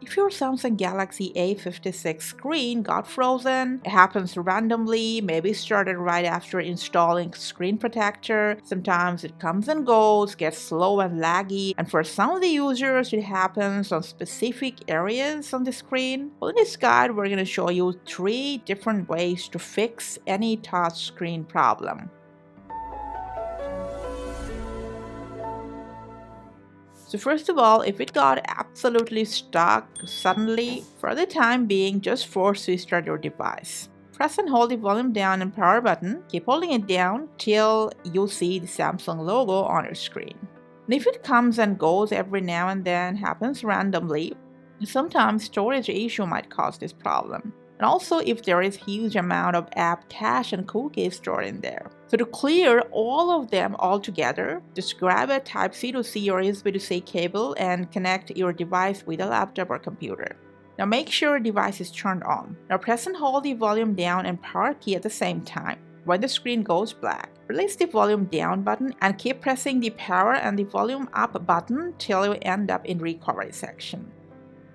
If your Samsung Galaxy A56 screen got frozen, it happens randomly, maybe started right after installing screen protector. Sometimes it comes and goes, gets slow and laggy, and for some of the users it happens on specific areas on the screen. Well, in this guide we're going to show you 3 different ways to fix any touch screen problem. So first of all, if it got absolutely stuck suddenly, for the time being, just force restart your device. Press and hold the volume down and power button. Keep holding it down till you see the Samsung logo on your screen. And if it comes and goes every now and then, happens randomly, sometimes storage issue might cause this problem. And also if there is huge amount of app cache and cookies stored in there. So to clear all of them all together, just grab a Type-C to C or USB to C cable and connect your device with a laptop or computer. Now make sure your device is turned on. Now press and hold the volume down and power key at the same time. When the screen goes black, release the volume down button and keep pressing the power and the volume up button till you end up in recovery section.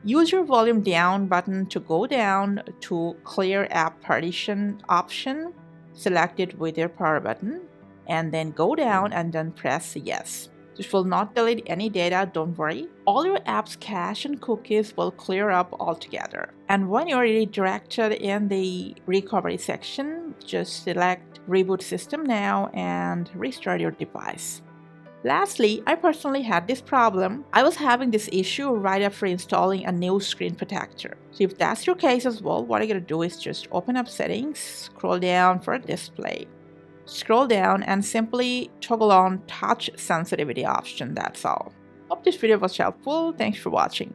Use your volume down button to go down to clear app partition option, select it with your power button, and then go down and then press yes. This will not delete any data, don't worry. All your app's cache and cookies will clear up altogether. And when you're redirected in the recovery section, just select Reboot System Now and restart your device. Lastly, I personally had this problem. I was having this issue right after installing a new screen protector. So if that's your case as well, what you're going to do is just open up settings, scroll down for display. Scroll down and simply toggle on touch sensitivity option, that's all. Hope this video was helpful. Thanks for watching.